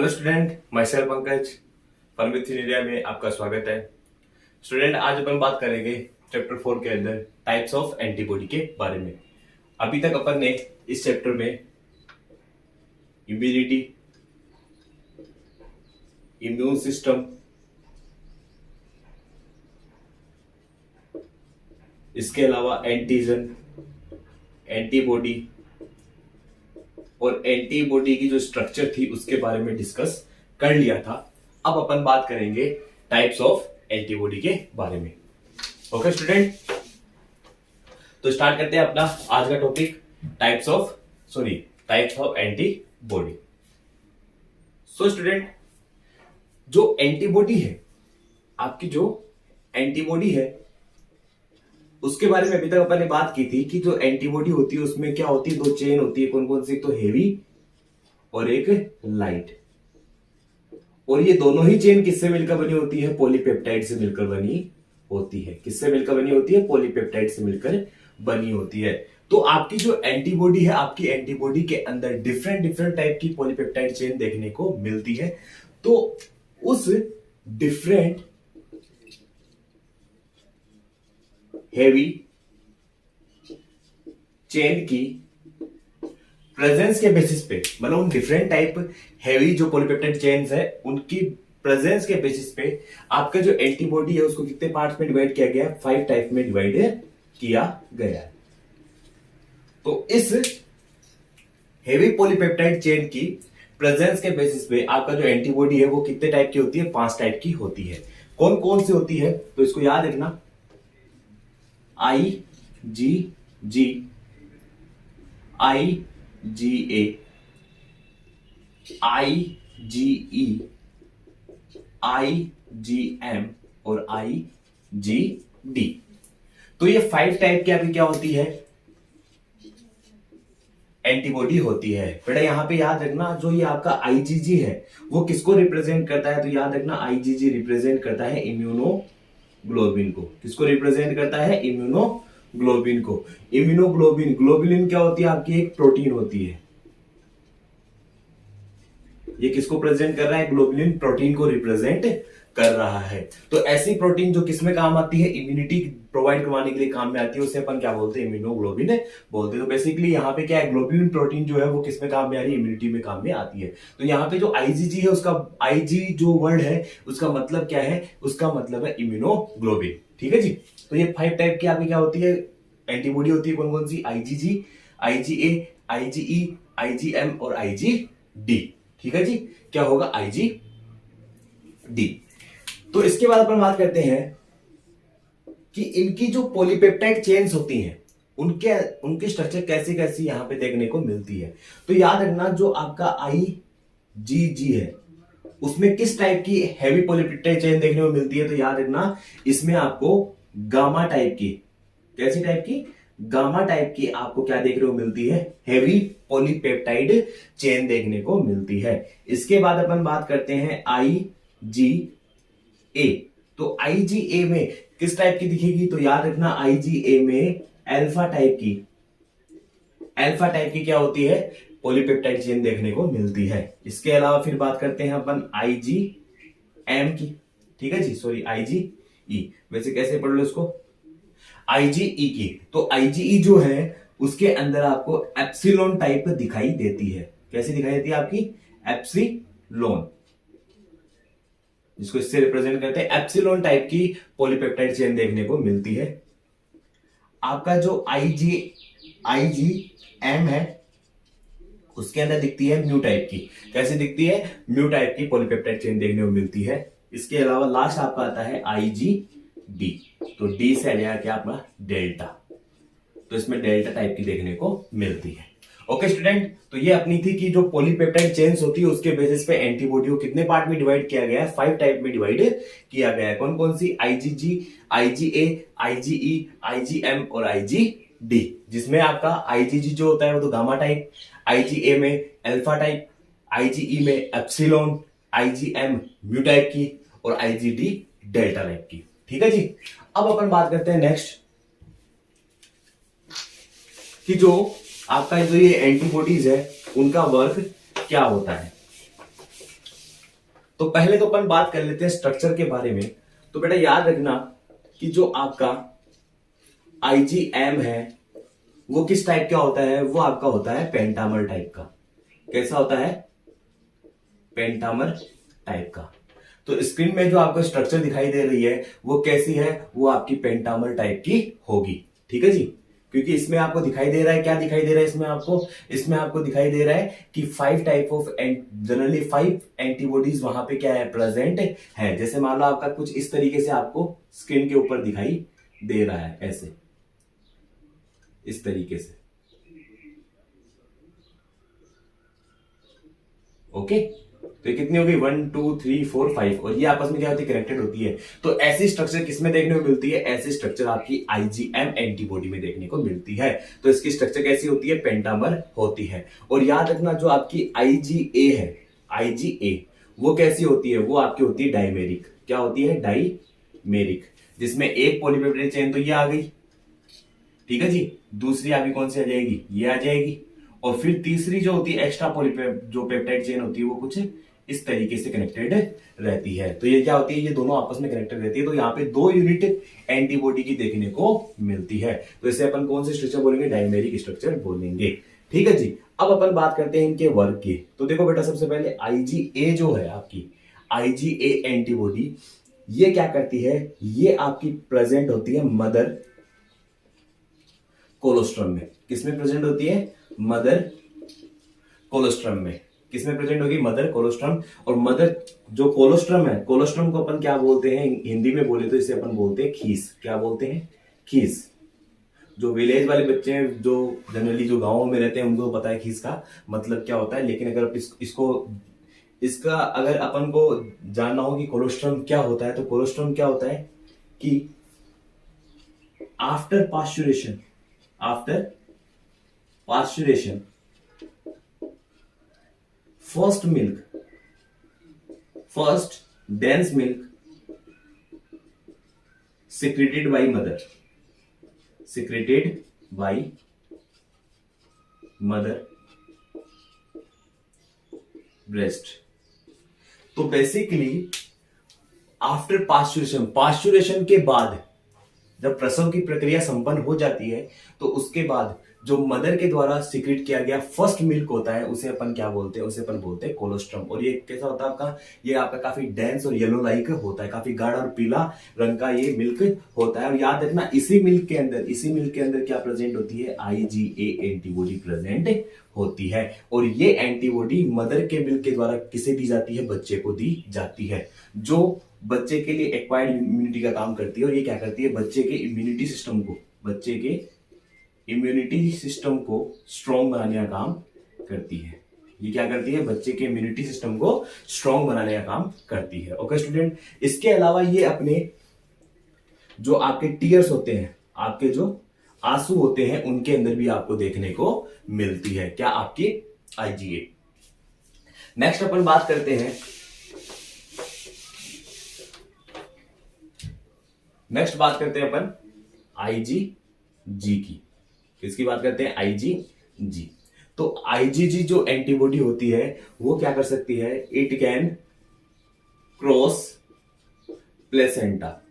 Hello student, myself Pankaj, fun with India में आपका स्वागत है। स्टूडेंट, आज अपन बात करेंगे चैप्टर 4 के अंदर टाइप्स ऑफ एंटीबॉडी के बारे में। अभी तक अपन ने इस चैप्टर में इम्यूनिटी, इम्यून सिस्टम, इसके अलावा एंटीजन, एंटीबॉडी और एंटीबॉडी की जो स्ट्रक्चर थी उसके बारे में डिस्कस कर लिया था। अब अपन बात करेंगे टाइप्स ऑफ एंटीबॉडी के बारे में। ओके स्टूडेंट, तो स्टार्ट करते हैं अपना आज का topic, types of antibody. So student, जो एंटीबॉडी है, आपकी जो एंटीबॉडी है उसके बारे में अभी तक अपन ने बात की थी कि जो एंटीबॉडी होती है उसमें क्या होती है, दो चेन होती है। कौन कौन सी? तो हेवी और एक लाइट। और ये दोनों ही चेन किससे मिलकर बनी होती है? पॉलीपेप्टाइड से मिलकर बनी होती है। किससे मिलकर बनी होती है? पॉलीपेप्टाइड से मिलकर बनी होती है। तो आपकी जो एंटीबॉडी है, आपकी एंटीबॉडी के अंदर डिफरेंट डिफरेंट टाइप की पॉलीपेप्टाइड चेन देखने को मिलती है। तो उस डिफरेंट हेवी चेन की प्रेजेंस के बेसिस पे, मतलब उन डिफरेंट टाइप हेवी जो पॉलीपेप्टाइड चेन्स है उनकी प्रेजेंस के बेसिस पे आपका जो एंटीबॉडी है उसको कितने पार्ट्स में डिवाइड किया गया है? 5 टाइप में डिवाइड किया गया है। तो इस हेवी पॉलीपेप्टाइड चेन की प्रेजेंस के बेसिस पे आपका जो एंटीबॉडी है वो कितने टाइप की होती है? 5 टाइप की होती है। कौन कौन सी होती है? तो इसको याद रखना, IgG, IgA, IgE, IgM और IgD। तो ये 5 टाइप की आपकी क्या होती है? एंटीबॉडी होती है। बेटा यहां पे याद रखना, जो ये आपका IgG है वो किसको रिप्रेजेंट करता है? तो याद रखना IgG रिप्रेजेंट करता है इम्यूनोग्लोबिन को। किसको रिप्रेजेंट करता है? इम्यूनोग्लोबिन को। इम्यूनोग्लोबिन, ग्लोबुलिन क्या होती है? आपकी एक प्रोटीन होती है। ये किसको प्रेजेंट कर रहा है? ग्लोबुलिन प्रोटीन को रिप्रेजेंट कर रहा है। तो ऐसी प्रोटीन जो किसमें काम आती है? इम्यूनिटी प्रोवाइड करवाने के लिए काम में आती है, उसे अपन क्या बोलते हैं? इम्यूनोग्लोबिन बोलते हैं। तो बेसिकली यहाँ पे क्या है? ग्लोबुलिन प्रोटीन जो है वो किसमें काम में आ रही है? इम्यूनिटी में काम में आती है। तो यहाँ पे जो IgG है, उसका IG जो वर्ड है उसका मतलब क्या है? उसका मतलब है इम्यूनोग्लोबिन। ठीक है जी। तो ये 5 टाइप की आपकी क्या होती है? एंटीबॉडी होती है। कौन कौन सी? IgG, IgA, IgE, IgM और IgD। ठीक है जी। क्या होगा? IgD। तो इसके बाद अपन बात करते हैं कि इनकी जो पॉलीपेप्टाइड चेन्स होती हैं उनकी स्ट्रक्चर कैसी कैसी यहां पे देखने को मिलती है। तो याद रखना, जो आपका IgG है उसमें किस टाइप की हैवी पॉलीपेप्टाइड चेन देखने को मिलती है? तो याद रखना, इसमें आपको गामा टाइप की, कैसी टाइप की? गामा टाइप की आपको क्या देखने को मिलती है? हैवी पॉलीपेप्टाइड चेन देखने को मिलती है। इसके बाद अपन बात करते हैं IgA। तो IgA में किस टाइप की दिखेगी? तो याद रखना, IgA में अल्फा टाइप की क्या होती है? पॉलीपेप्टाइड चेन देखने को मिलती है। इसके अलावा फिर बात करते हैं अपन IgM की। ठीक है जी, सॉरी IgE, वैसे कैसे पढ़ लो इसको? IgE की। तो IgE जो है उसके अंदर आपको एप्सिलॉन टाइप दिखाई देती है। कैसी दिखाई देती है आपकी? एप्सिलॉन, जिसको इससे रिप्रेजेंट करते हैं। एप्सिलॉन टाइप की पॉलीपेप्टाइड चेन देखने को मिलती है। आपका जो IgM है उसके अंदर दिखती है म्यू टाइप की। कैसे दिखती है? म्यू टाइप की पॉलीपेप्टाइड चेन देखने को मिलती है। इसके अलावा लास्ट आपका आता है IgD। तो D से आ जाएगा क्या आपका? डेल्टा। तो इसमें डेल्टा टाइप की देखने को मिलती है। ओके स्टूडेंट, तो ये अपनी थी कि जो पॉलीपेप्टाइड चेन्स होती है उसके बेसिस पे एंटीबॉडी को कितने पार्ट में डिवाइड किया गया है? 5 टाइप में डिवाइड किया गया है। कौन कौन सी? IgG, IgA, IgE, IgM और IgD। जिसमें आपका IgG जो होता है वो तो गामा टाइप, IgA में अल्फा टाइप, IgE में एप्सिलॉन, IgM म्यू टाइप की और IgD डेल्टा टाइप की। ठीक है जी। अब अपन बात करते हैं नेक्स्ट कि जो आपका जो ये एंटीबॉडीज है उनका वर्क क्या होता है। तो पहले तो अपन बात कर लेते हैं स्ट्रक्चर के बारे में। तो बेटा याद रखना कि जो आपका आईजीएम है वो किस टाइप का होता है, वो आपका होता है पेंटामर टाइप का। कैसा होता है? पेंटामर टाइप का। तो स्क्रीन में जो आपको स्ट्रक्चर दिखाई दे रही है वो कैसी है? वो आपकी पेंटामर टाइप की होगी। ठीक है जी, क्योंकि इसमें आपको दिखाई दे रहा है, क्या दिखाई दे रहा है इसमें आपको दिखाई दे रहा है कि 5 टाइप ऑफ जनरली 5 एंटीबॉडीज वहां पे क्या है? प्रेजेंट है। जैसे मान लो आपका कुछ इस तरीके से आपको स्क्रीन के ऊपर दिखाई दे रहा है, ऐसे इस तरीके से। ओके, तो ये कितनी होगी? 1 2 3 4 5, और ये आपस में क्या होती है? कनेक्टेड होती है। तो ऐसी स्ट्रक्चर किसमें देखने को मिलती है? ऐसी स्ट्रक्चर आपकी आईजीएम एंटीबॉडी में देखने को मिलती है। तो इसकी स्ट्रक्चर कैसी होती है? पेंटामर होती है। और याद रखना जो आपकी आईजीए है, आईजीए वो कैसी होती है? वो आपकी होती है डाइमेरिक। क्या होती है? डाइमेरिक, जिसमें एक पॉलीपेप्टाइड चेन तो ये आ गई, ठीक है जी। दूसरी आपकी कौन सी आ जाएगी? ये आ जाएगी। और फिर तीसरी जो होती है एक्स्ट्रा जो पेप्टाइड चेन होती है वो कुछ इस तरीके से कनेक्टेड रहती है। तो ये क्या होती है? ये दोनों आपस में कनेक्टेड रहती है। तो यहाँ पे 2 यूनिट एंटीबॉडी की देखने को मिलती है। तो इसे अपन कौन से स्ट्रक्चर बोलेंगे? डायमेरिक स्ट्रक्चर बोलेंगे। ठीक है जी। अब अपन बात करते हैं इनके वर्क की। तो देखो बेटा, सबसे पहले आईजीए जो है आपकी, आईजीए एंटीबॉडी ये क्या करती है? ये आपकी प्रेजेंट होती है मदर कोलोस्ट्रम में। किसमें प्रेजेंट होती है? मदर कोलोस्ट्रम में। किसमें प्रेजेंट होगी? Mother colostrum. और मदर जो कोलोस्ट्रम है, कोलोस्ट्रम को अपन क्या बोलते हैं हिंदी में बोले तो? इसे अपन बोलते हैं खीस। क्या बोलते हैं? खीस। जो विलेज वाले बच्चे हैं, जो जनरली जो गांवों में रहते हैं, उनको पता है खीस का मतलब क्या होता है। लेकिन अगर इसका अगर अपन को जानना हो कि कोलोस्ट्रम क्या होता है, तो कोलोस्ट्रम क्या होता है कि after pasteurisation first dense milk secreted by mother breast। तो बेसिकली आफ्टर पास्चुरेशन के बाद जब प्रसव की प्रक्रिया संपन्न हो जाती है, तो उसके बाद जो मदर के द्वारा सिक्रेट किया गया फर्स्ट मिल्क होता है, उसे अपन क्या बोलते हैं? उसे अपन बोलते हैं कोलोस्ट्रम। और ये कैसा होता है आपका? ये आपका काफी डेंस और येलो लाइक होता है, काफी गाढ़ा और पीला रंग का ये मिल्क होता है। और याद रखना, इसी मिल्क के अंदर क्या प्रेजेंट होती है? आईजीए एंटीबॉडी प्रेजेंट होती है। और ये एंटीबॉडी मदर के मिल्क के द्वारा किसे दी जाती है? बच्चे को दी जाती है, जो बच्चे के लिए एक्वायर्ड इम्यूनिटी का काम करती है। और ये क्या करती है? बच्चे के इम्यूनिटी सिस्टम को स्ट्रॉन्ग बनाने का काम करती है। ये क्या करती है? बच्चे के इम्यूनिटी सिस्टम को स्ट्रॉन्ग बनाने का काम करती है। ओके स्टूडेंट, इसके अलावा ये अपने जो आपके टीयर्स होते हैं, आपके जो आंसू होते हैं, उनके अंदर भी आपको देखने को मिलती है। क्या? आपकी आईजीए। नेक्स्ट अपन बात करते हैं अपन आईजीजी की। किसकी बात करते हैं? आईजीजी। तो आईजीजी जो एंटीबॉडी होती है वो क्या कर सकती है? It can cross placenta.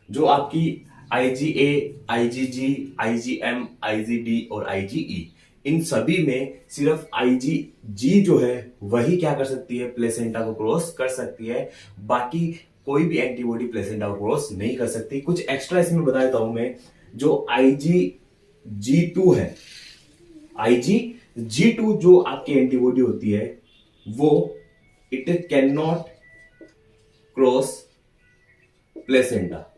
जो आपकी आईजीए, आईजीजी, आईजीएम, आईजीडी और आईजीई, इन सभी में सिर्फ आईजीजी जो है वही क्या कर सकती है? प्लेसेंटा को क्रॉस कर सकती है। बाकी कोई भी एंटीबॉडी प्लेसेंटा को क्रॉस नहीं कर सकती। कुछ एक्स्ट्रा इसमें बता देता हूं मैं। जो आईजीजी2 है, आईजीजी2 जो आपकी एंटीबॉडी होती है, वो it can not cross placenta.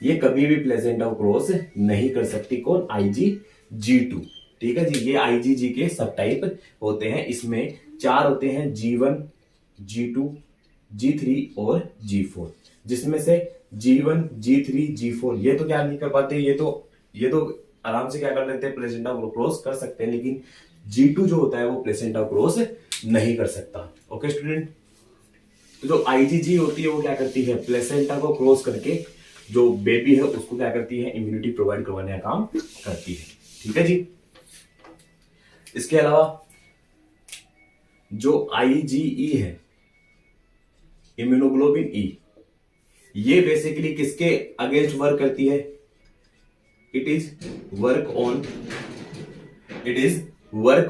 ये कभी भी प्लेसेंटा को क्रॉस नहीं कर सकती। कौन? आईजीजी2। ठीक है जी। ये आईजीजी के सब टाइप होते हैं। इसमें 4 होते हैं, G1, G2, G3 और G4, जिसमें से G1, G3, G4 ये तो क्या नहीं कर पाते, ये तो आराम से क्या कर लेते हैं? प्लेसेंटा को क्रॉस कर सकते हैं। लेकिन G2 जो होता है वो प्लेसेंटा को क्रॉस नहीं कर सकता। ओके स्टूडेंट, तो जो आईजीजी होती है वो क्या करती है? प्लेसेंटा को क्रॉस करके जो बेबी है उसको क्या करती है? इम्यूनिटी प्रोवाइड करवाने का काम करती है। ठीक है जी। इसके अलावा जो IgE है, इम्यूनोग्लोबिन ई, ये बेसिकली किसके अगेंस्ट वर्क करती है? It is work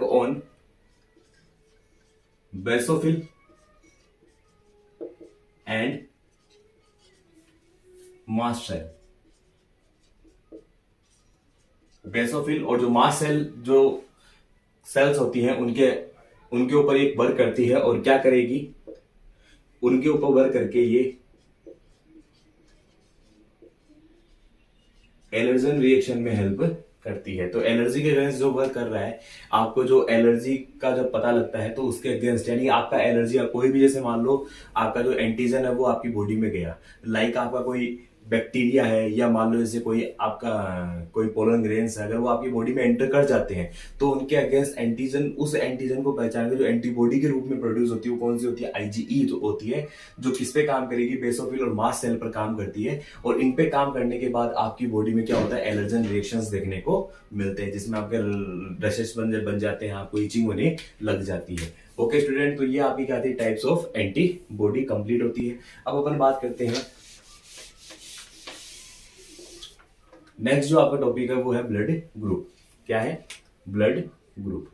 on basophil and mast cell. Basophil और जो मास्ट सेल जो सेल्स होती हैं उनके ऊपर एक वर्क करती है, और क्या करेगी? उनके ऊपर वर्क करके ये एलर्जन रिएक्शन में हेल्प करती है। तो एलर्जी के अगेंस्ट जो वर्क कर रहा है, आपको जो एलर्जी का जब पता लगता है तो उसके अगेंस्ट, यानी आपका एलर्जी कोई भी, जैसे मान लो आपका जो एंटीजन है वो आपकी बॉडी में गया, लाइक आपका कोई बैक्टीरिया है, या मान लो जैसे कोई आपका कोई पोलन ग्रेन्स है, अगर वो आपकी बॉडी में एंटर कर जाते हैं तो उनके अगेंस्ट एंटीजन, उस एंटीजन को पहचान के जो एंटीबॉडी के रूप में प्रोड्यूस होती है वो कौन सी होती है? IgE जो होती है, जो किस पे काम करेगी? बेसोफिल और मास्ट सेल पर काम करती है, और इन पे काम करने के बाद आपकी बॉडी में क्या होता है? एलर्जन रिएक्शंस देखने को मिलते हैं, जिसमें आपके रशेस बन जाते हैं, आपको इचिंग होने लग जाती है। ओके स्टूडेंट, तो ये आपकी क्या थी? टाइप्स ऑफ एंटीबॉडी कंप्लीट होती है। अब अपन बात करते हैं नेक्स्ट, जो आपका टॉपिक है वो है ब्लड ग्रुप। क्या है? Blood group.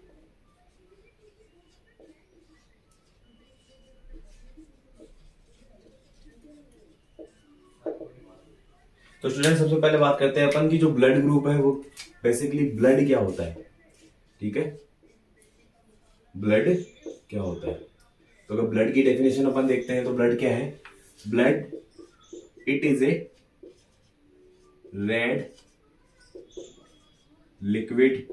तो स्टूडेंट, सबसे पहले बात करते हैं अपन की जो ब्लड ग्रुप है वो बेसिकली ब्लड क्या होता है। ठीक है, ब्लड क्या होता है? तो अगर ब्लड की डेफिनेशन अपन देखते हैं तो ब्लड क्या है? Blood, it is a red liquid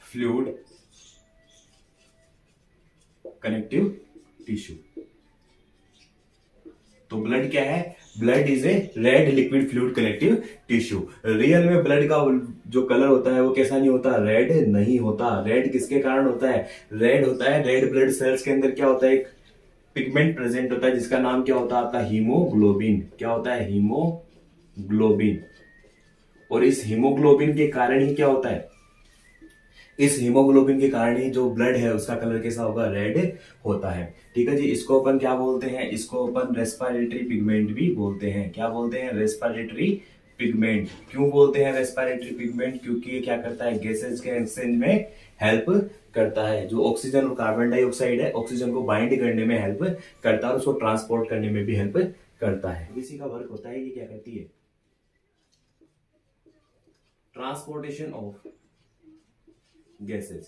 fluid connective tissue. तो ब्लड क्या है? Blood is a red liquid fluid connective tissue. Real में ब्लड का जो कलर होता है वो कैसा नहीं होता? रेड नहीं होता। रेड किसके कारण होता है? रेड होता है, रेड ब्लड सेल्स के अंदर क्या होता है? एक पिगमेंट प्रेजेंट होता है जिसका नाम क्या होता है? आपका हीमोग्लोबिन। क्या होता है? हीमोग्लोबिन। और इस हीमोग्लोबिन के कारण ही क्या होता है? इस हीमोग्लोबिन के कारण ही जो ब्लड है उसका कलर कैसा होगा? रेड होता है। ठीक है जी, इसको अपन क्या बोलते हैं? इसको अपन रेस्पिरेटरी पिगमेंट भी बोलते हैं। क्या बोलते हैं? Respiratory pigment. क्यों बोलते हैं रेस्पिरेटरी पिगमेंट? क्योंकि ये क्या करता है? गैसेज के एक्सचेंज में हेल्प करता है। जो ऑक्सीजन और कार्बन डाइऑक्साइड है, ऑक्सीजन को बाइंड करने में हेल्प करता है, और उसको ट्रांसपोर्ट करने में भी हेल्प करता है। इसी का वर्क होता है, ये क्या करती है? Transportation of gases.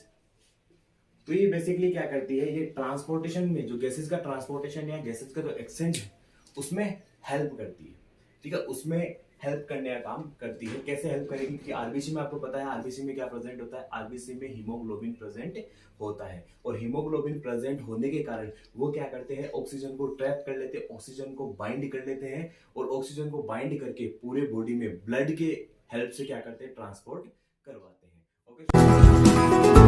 तो ये बेसिकली क्या करती है? ये ट्रांसपोर्टेशन में, जो गैसेज का ट्रांसपोर्टेशन या गैसेज का जो एक्सचेंज है उसमें हेल्प करती है। ठीक है, उसमें हेल्प करने का काम करती है। कैसे हेल्प करेगी? क्योंकि आरबीसी में आपको पता है आरबीसी में क्या प्रेजेंट होता है? आरबीसी में हीमोग्लोबिन प्रेजेंट होता है, और हीमोग्लोबिन प्रेजेंट होने के कारण वो क्या करते हैं? ऑक्सीजन को ट्रैप कर लेते हैं, ऑक्सीजन को बाइंड कर लेते हैं, और ऑक्सीजन को बाइंड करके पूरे बॉडी में ब्लड के हेल्प से क्या करते हैं? ट्रांसपोर्ट करवाते हैं। ओके।